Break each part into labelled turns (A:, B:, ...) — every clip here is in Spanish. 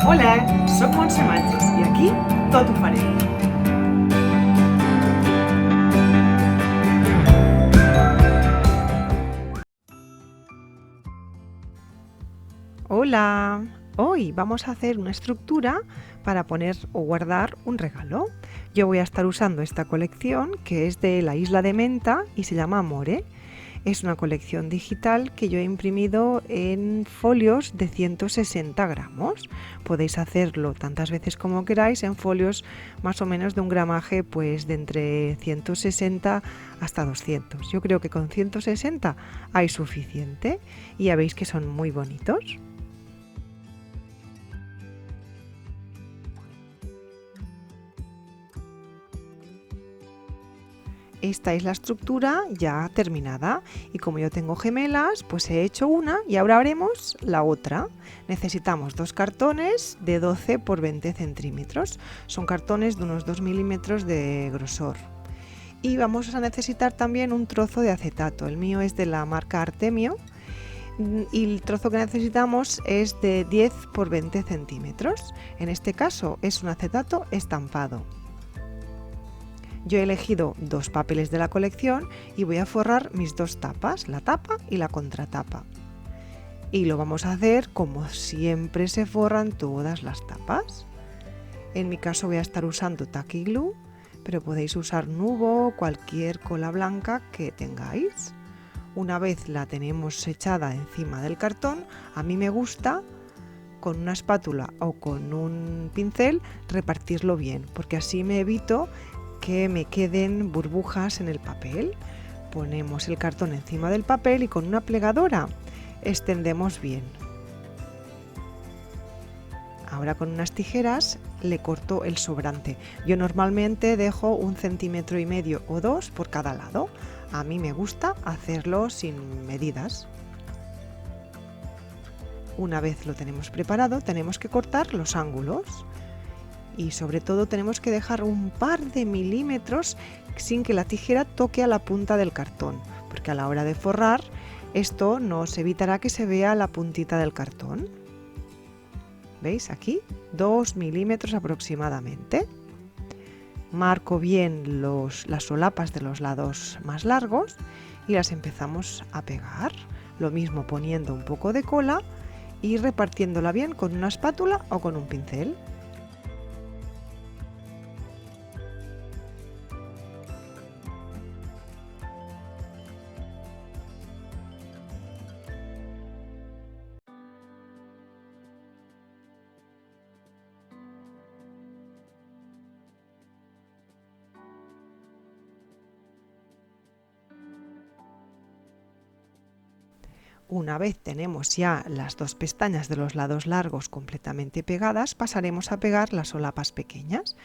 A: Hola, sóc Montse Matges i aquí tot ho farem.
B: Hola, hoy vamos a hacer una estructura para poner o guardar un regalo. Yo voy a estar usando esta colección que es de la Isla de Menta y se llama Amore. Es una colección digital que yo he imprimido en folios de 160 gramos. Podéis hacerlo tantas veces como queráis en folios más o menos de un gramaje pues de entre 160 hasta 200. Yo creo que con 160 hay suficiente y ya veis que son muy bonitos. Esta es la estructura ya terminada y como yo tengo gemelas, pues he hecho una y ahora haremos la otra. Necesitamos dos cartones de 12 por 20 centímetros. Son cartones de unos 2 milímetros de grosor. Y vamos a necesitar también un trozo de acetato. El mío es de la marca Artemio y el trozo que necesitamos es de 10 por 20 centímetros. En este caso es un acetato estampado. Yo he elegido dos papeles de la colección y voy a forrar mis dos tapas, la tapa y la contratapa. Y lo vamos a hacer como siempre se forran todas las tapas. En mi caso voy a estar usando Tacky Glue, pero podéis usar Nubo o cualquier cola blanca que tengáis. Una vez la tenemos echada encima del cartón, a mí me gusta con una espátula o con un pincel repartirlo bien, porque así me evito que me queden burbujas en el papel. Ponemos el cartón encima del papel y con una plegadora extendemos bien. Ahora con unas tijeras le corto el sobrante. Yo normalmente dejo 1,5 centímetros o 2 por cada lado. A mí me gusta hacerlo sin medidas. Una vez lo tenemos preparado, tenemos que cortar los ángulos. Y sobre todo tenemos que dejar un par de milímetros sin que la tijera toque a la punta del cartón, porque a la hora de forrar esto nos evitará que se vea la puntita del cartón. ¿Veis aquí? 2 milímetros aproximadamente. Marco bien las solapas de los lados más largos y las empezamos a pegar. Lo mismo poniendo un poco de cola y repartiéndola bien con una espátula o con un pincel. Una vez tenemos ya las dos pestañas de los lados largos completamente pegadas, pasaremos a pegar las solapas pequeñas.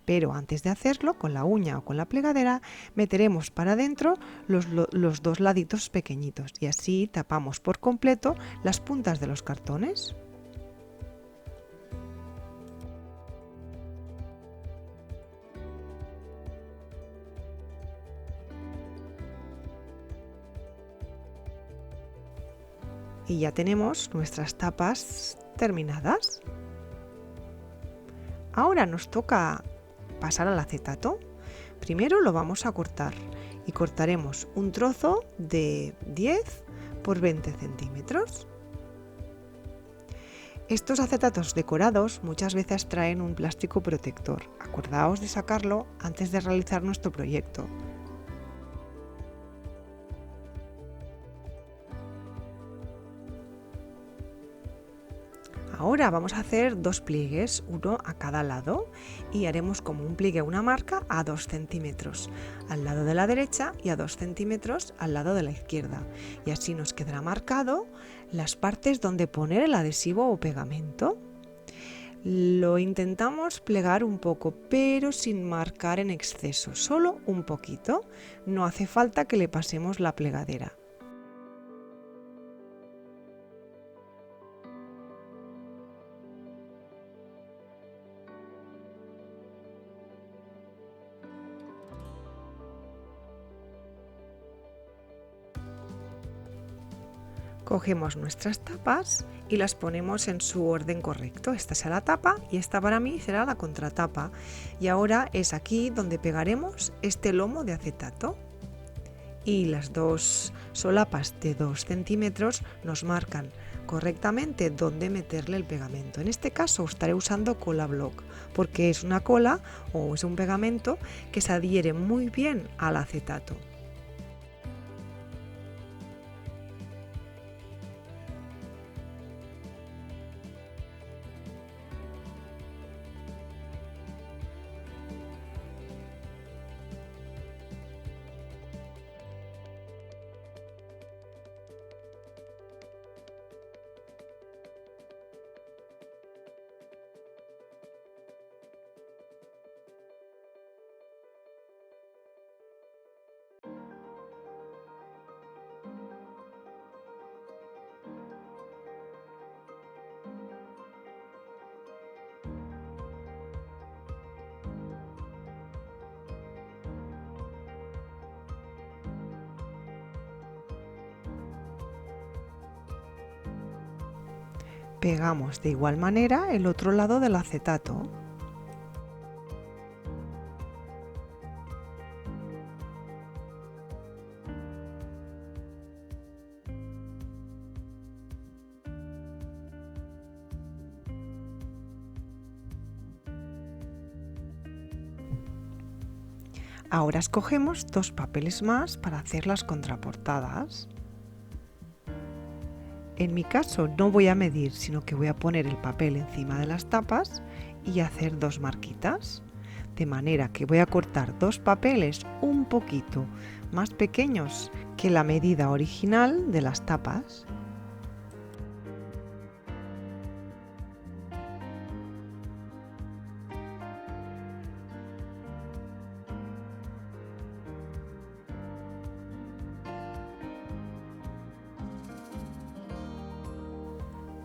B: Pero antes de hacerlo, con la uña o con la plegadera, meteremos para adentro los dos laditos pequeñitos y así tapamos por completo las puntas de los cartones. Y ya tenemos nuestras tapas terminadas. Ahora nos toca pasar al acetato. Primero lo vamos a cortar y cortaremos un trozo de 10 por 20 centímetros. Estos acetatos decorados muchas veces traen un plástico protector. Acordaos de sacarlo antes de realizar nuestro proyecto. Ahora vamos a hacer dos pliegues, uno a cada lado, y haremos como un pliegue, una marca a 2 centímetros al lado de la derecha y a 2 centímetros al lado de la izquierda. Y así nos quedará marcado las partes donde poner el adhesivo o pegamento. Lo intentamos plegar un poco, pero sin marcar en exceso, solo un poquito. No hace falta que le pasemos la plegadera. Cogemos nuestras tapas y las ponemos en su orden correcto. Esta será la tapa y esta para mí será la contratapa. Y ahora es aquí donde pegaremos este lomo de acetato. Y las dos solapas de 2 centímetros nos marcan correctamente dónde meterle el pegamento. En este caso estaré usando cola block porque es una cola o es un pegamento que se adhiere muy bien al acetato. Pegamos de igual manera el otro lado del acetato. Ahora escogemos 2 papeles más para hacer las contraportadas. En mi caso no voy a medir, sino que voy a poner el papel encima de las tapas y hacer 2 marquitas. De manera que voy a cortar 2 papeles un poquito más pequeños que la medida original de las tapas.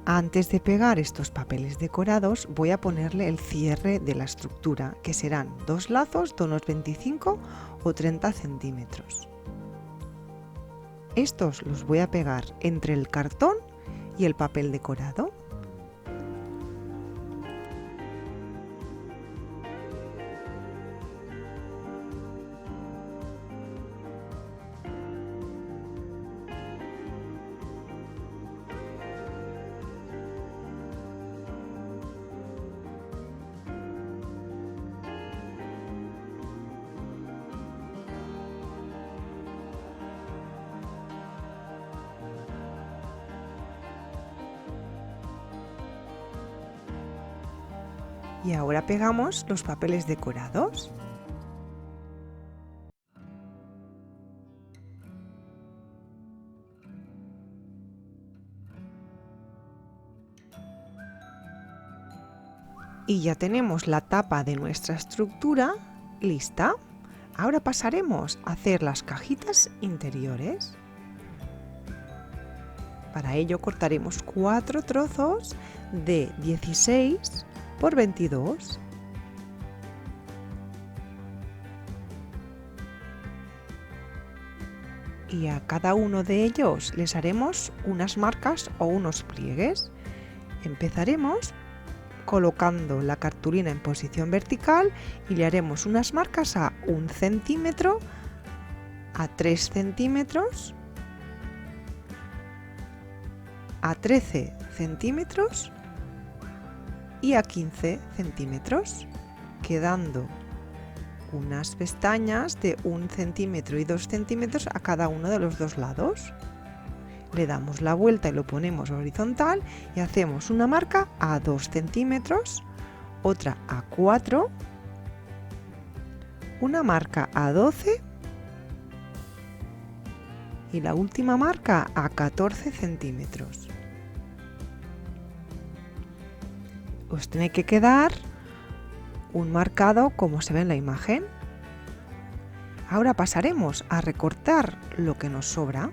B: Antes de pegar estos papeles decorados voy a ponerle el cierre de la estructura, que serán 2 lazos de unos 25 o 30 centímetros. Estos los voy a pegar entre el cartón y el papel decorado. Y ahora pegamos los papeles decorados. Y ya tenemos la tapa de nuestra estructura lista. Ahora pasaremos a hacer las cajitas interiores. Para ello cortaremos 4 trozos de 16 por 22. Y a cada uno de ellos les haremos unas marcas o unos pliegues. Empezaremos colocando la cartulina en posición vertical y le haremos unas marcas a 1 centímetro, a 3 centímetros, a 13 centímetros y a 15 centímetros, quedando unas pestañas de 1 centímetro y 2 centímetros a cada uno de los 2 lados. Le damos la vuelta y lo ponemos horizontal y hacemos una marca a 2 centímetros, otra a 4, una marca a 12 y la última marca a 14 centímetros. Os tiene que quedar un marcado como se ve en la imagen. Ahora pasaremos a recortar lo que nos sobra.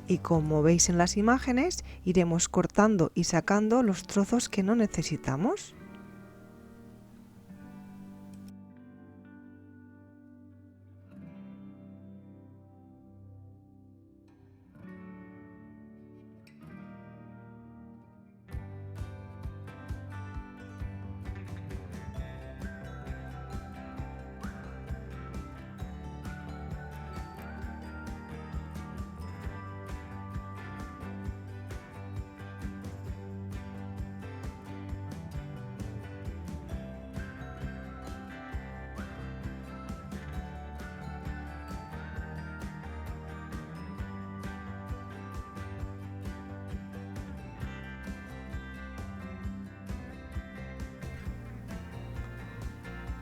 B: Y como veis en las imágenes, iremos cortando y sacando los trozos que no necesitamos.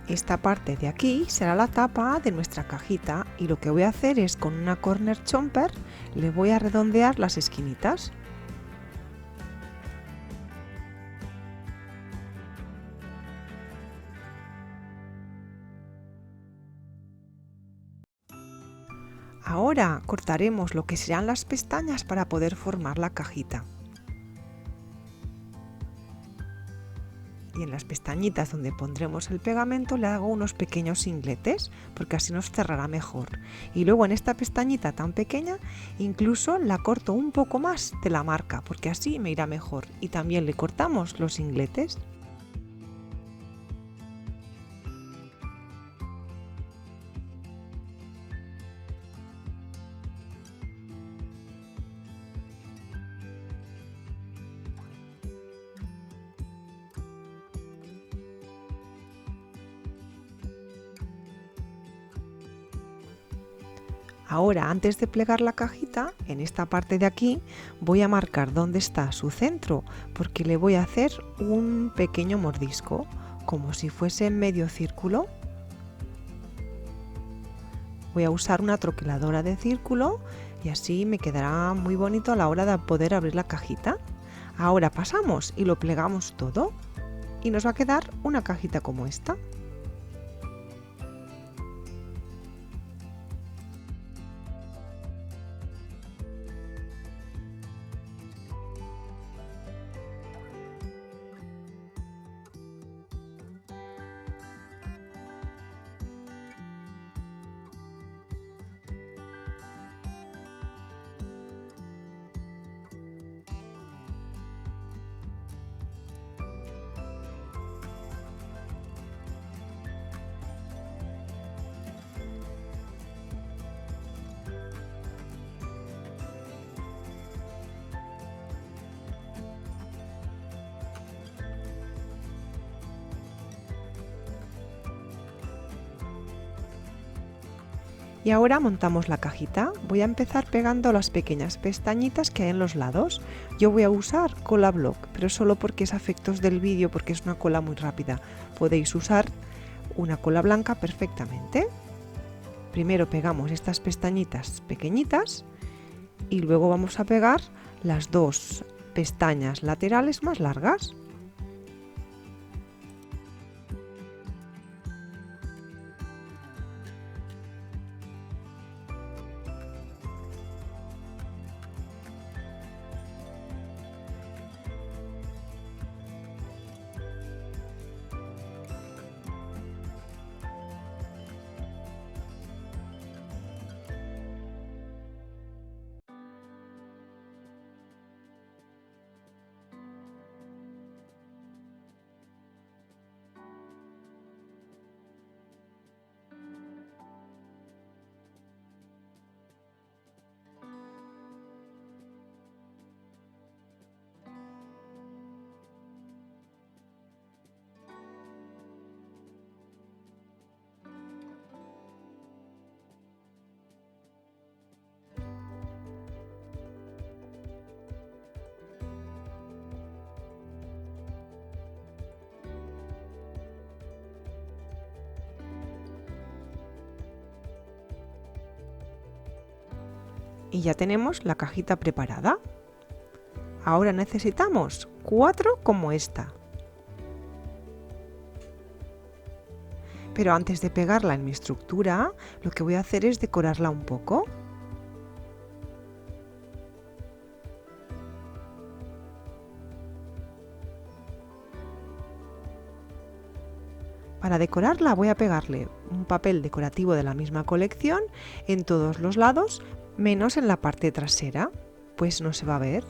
B: Esta parte de aquí será la tapa de nuestra cajita y lo que voy a hacer es con una corner chomper le voy a redondear las esquinitas. Ahora cortaremos lo que serán las pestañas para poder formar la cajita. Y en las pestañitas donde pondremos el pegamento le hago unos pequeños singletes porque así nos cerrará mejor. Y luego en esta pestañita tan pequeña incluso la corto un poco más de la marca porque así me irá mejor. Y también le cortamos los singletes. Ahora, antes de plegar la cajita, en esta parte de aquí voy a marcar dónde está su centro, porque le voy a hacer un pequeño mordisco, como si fuese medio círculo. Voy a usar una troqueladora de círculo y así me quedará muy bonito a la hora de poder abrir la cajita. Ahora pasamos y lo plegamos todo y nos va a quedar una cajita como esta. Y ahora montamos la cajita. Voy a empezar pegando las pequeñas pestañitas que hay en los lados. Yo voy a usar cola block, pero solo porque es a efectos del vídeo, porque es una cola muy rápida. Podéis usar una cola blanca perfectamente. Primero pegamos estas pestañitas pequeñitas y luego vamos a pegar las dos pestañas laterales más largas. Y ya tenemos la cajita preparada. Ahora necesitamos 4 como esta. Pero antes de pegarla en mi estructura, lo que voy a hacer es decorarla un poco. Para decorarla voy a pegarle un papel decorativo de la misma colección en todos los lados, menos en la parte trasera, pues no se va a ver.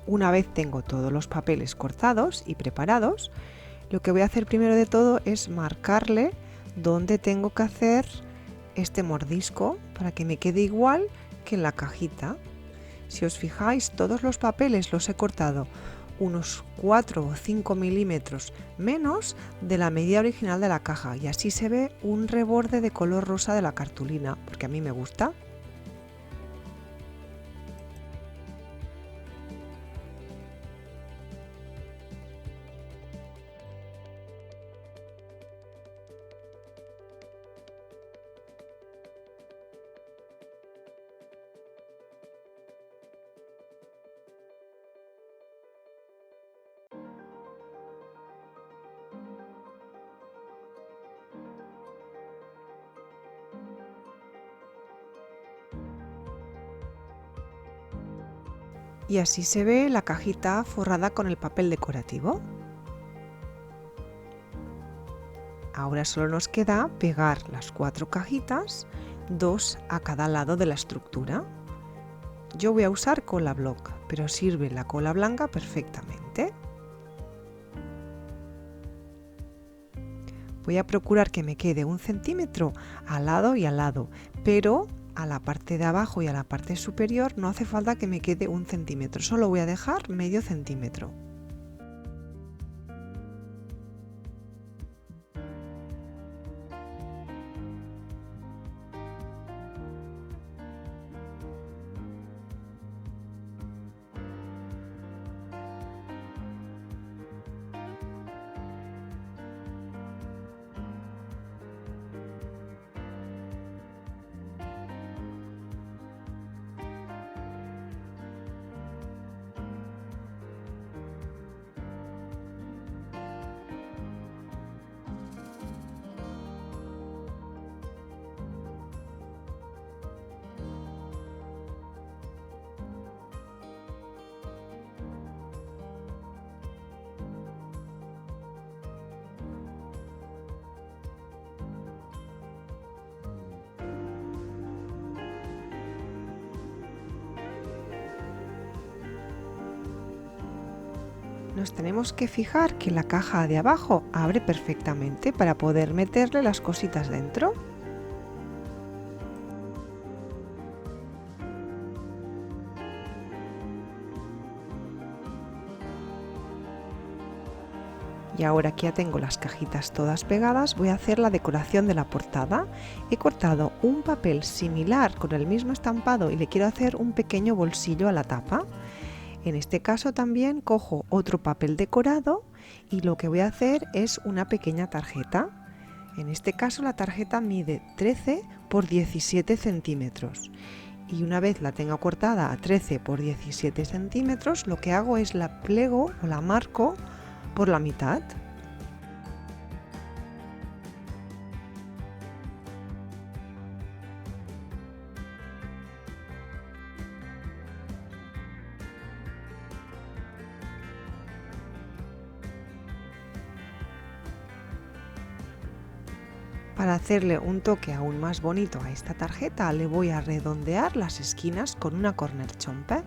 B: Una vez tengo todos los papeles cortados y preparados, lo que voy a hacer primero de todo es marcarle dónde tengo que hacer este mordisco para que me quede igual que en la cajita. Si os fijáis, todos los papeles los he cortado unos 4 o 5 milímetros menos de la medida original de la caja, y así se ve un reborde de color rosa de la cartulina, porque a mí me gusta. Y así se ve la cajita forrada con el papel decorativo. Ahora solo nos queda pegar las 4 cajitas, 2 a cada lado de la estructura. Yo voy a usar cola block, pero sirve la cola blanca perfectamente. Voy a procurar que me quede 1 centímetro al lado y al lado, pero a la parte de abajo y a la parte superior no hace falta que me quede 1 centímetro, solo voy a dejar medio centímetro. Nos tenemos que fijar que la caja de abajo abre perfectamente para poder meterle las cositas dentro. Y ahora que ya tengo las cajitas todas pegadas, voy a hacer la decoración de la portada. He cortado un papel similar con el mismo estampado y le quiero hacer un pequeño bolsillo a la tapa. En este caso también cojo otro papel decorado y lo que voy a hacer es una pequeña tarjeta. En este caso la tarjeta mide 13 por 17 centímetros. Y una vez la tengo cortada a 13 por 17 centímetros, lo que hago es la pliego o la marco por la mitad. Para hacerle un toque aún más bonito a esta tarjeta, le voy a redondear las esquinas con una corner chomper.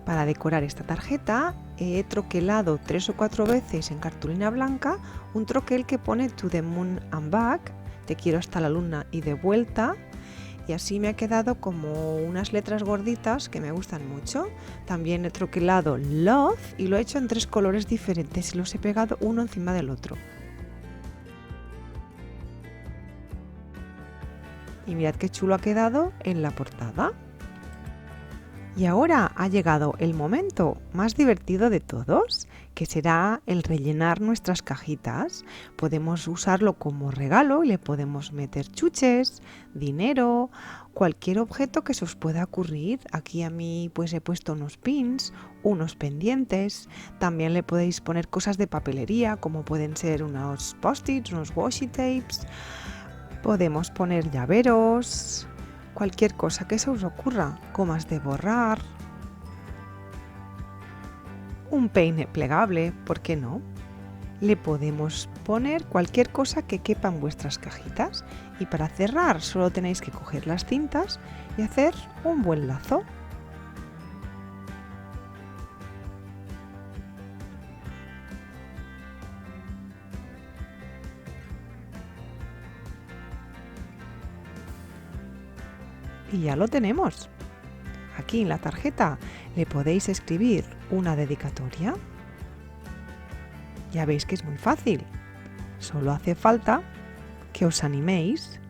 B: Para decorar esta tarjeta he troquelado 3 o 4 veces en cartulina blanca un troquel que pone To the Moon and Back, te quiero hasta la luna y de vuelta, y así me ha quedado como unas letras gorditas que me gustan mucho. También he troquelado Love y lo he hecho en 3 colores diferentes y los he pegado uno encima del otro. Y mirad qué chulo ha quedado en la portada. Y ahora ha llegado el momento más divertido de todos, que será el rellenar nuestras cajitas. Podemos usarlo como regalo y le podemos meter chuches, dinero, cualquier objeto que se os pueda ocurrir. Aquí a mí pues he puesto unos pins, unos pendientes. También le podéis poner cosas de papelería, como pueden ser unos post-its, unos washi tapes. Podemos poner llaveros, cualquier cosa que se os ocurra, gomas de borrar. un peine plegable, ¿por qué no? Le podemos poner cualquier cosa que quepa en vuestras cajitas y para cerrar solo tenéis que coger las cintas y hacer un buen lazo. Y ya lo tenemos. Aquí en la tarjeta le podéis escribir una dedicatoria. Ya veis que es muy fácil. Solo hace falta que os animéis